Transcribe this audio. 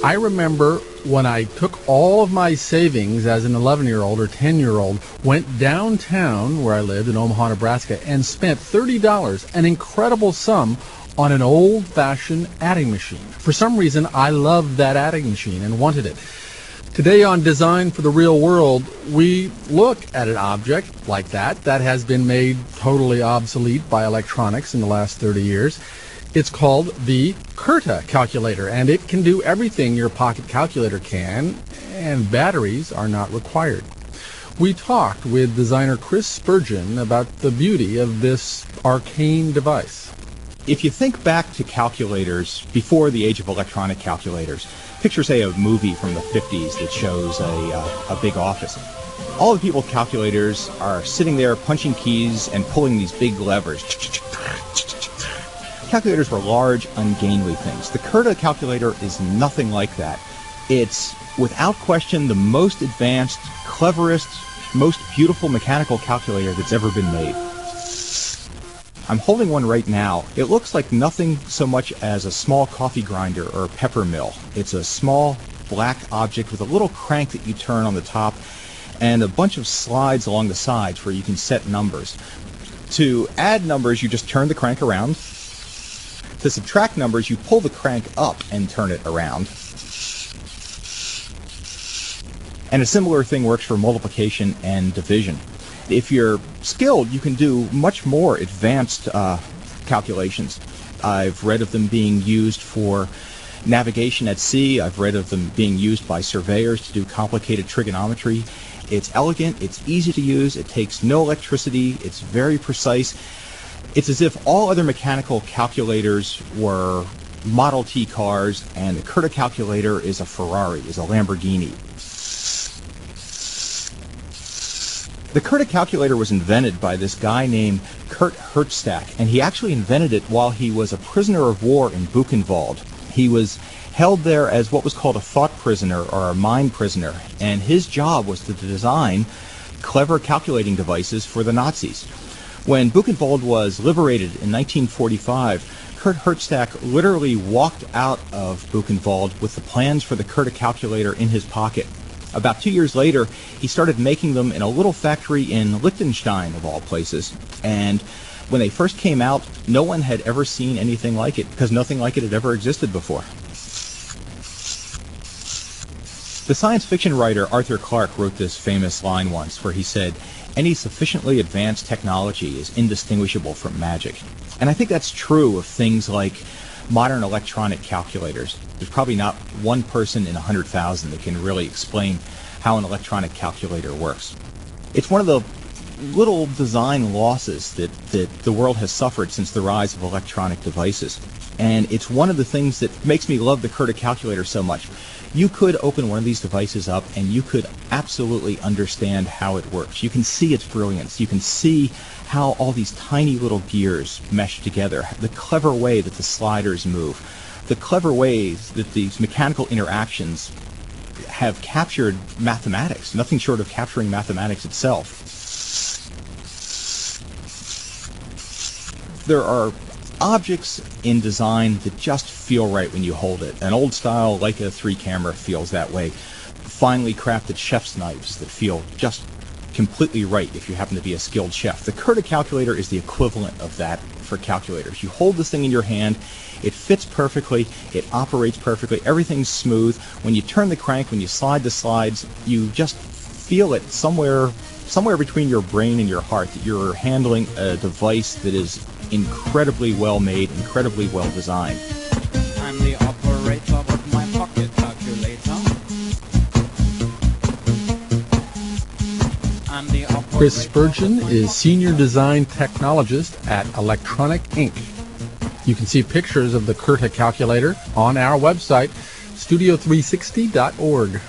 I remember when I took all of my savings as an 11-year-old or 10-year-old, went downtown where I lived in Omaha, Nebraska, and spent $30, an incredible sum, on an old-fashioned adding machine. For some reason, I loved that adding machine and wanted it. Today on Design for the Real World, we look at an object like that has been made totally obsolete by electronics in the last 30 years. It's called the Curta calculator, and it can do everything your pocket calculator can, and batteries are not required. We talked with designer Chris Spurgeon about the beauty of this arcane device. If you think back to calculators before the age of electronic calculators, picture, say, a movie from the 50s that shows a big office. All the people with calculators are sitting there punching keys and pulling these big levers. Calculators were large, ungainly things. The Curta calculator is nothing like that. It's, without question, the most advanced, cleverest, most beautiful mechanical calculator that's ever been made. I'm holding one right now. It looks like nothing so much as a small coffee grinder or a pepper mill. It's a small black object with a little crank that you turn on the top and a bunch of slides along the sides where you can set numbers. To add numbers, you just turn the crank around. To subtract numbers, you pull the crank up and turn it around. And a similar thing works for multiplication and division. If you're skilled, you can do much more advanced calculations. I've read of them being used for navigation at sea. I've read of them being used by surveyors to do complicated trigonometry. It's elegant, it's easy to use, it takes no electricity, it's very precise. It's as if all other mechanical calculators were Model T cars, and the Curta calculator is a Ferrari, is a Lamborghini. The Curta calculator was invented by this guy named Kurt Hertzstack, and he actually invented it while he was a prisoner of war in Buchenwald. He was held there as what was called a thought prisoner or a mind prisoner, and his job was to design clever calculating devices for the Nazis. When Buchenwald was liberated in 1945, Kurt Hertzstack literally walked out of Buchenwald with the plans for the Curta calculator in his pocket. About 2 years later, he started making them in a little factory in Liechtenstein, of all places. And when they first came out, no one had ever seen anything like it, because nothing like it had ever existed before. The science fiction writer Arthur Clarke wrote this famous line once, where he said, "Any sufficiently advanced technology is indistinguishable from magic." And I think that's true of things like modern electronic calculators. There's probably not one person in 100,000 that can really explain how an electronic calculator works. It's one of the little design losses that the world has suffered since the rise of electronic devices. And it's one of the things that makes me love the Curta calculator so much. You could open one of these devices up and you could absolutely understand how it works. You can see its brilliance. You can see how all these tiny little gears mesh together, the clever way that the sliders move, the clever ways that these mechanical interactions have captured mathematics, nothing short of capturing mathematics itself. There are objects in design that just feel right when you hold it. An old-style Leica 3 camera feels that way. Finely crafted chef's knives that feel just completely right if you happen to be a skilled chef. The Curta calculator is the equivalent of that for calculators. You hold this thing in your hand, it fits perfectly, it operates perfectly, everything's smooth. When you turn the crank, when you slide the slides, you just feel it somewhere between your brain and your heart that you're handling a device that is incredibly well made, incredibly well designed. I'm the operator of my pocket calculator. Chris Spurgeon is Senior Design Technologist at Electronic Inc. You can see pictures of the Curta calculator on our website, studio360.org.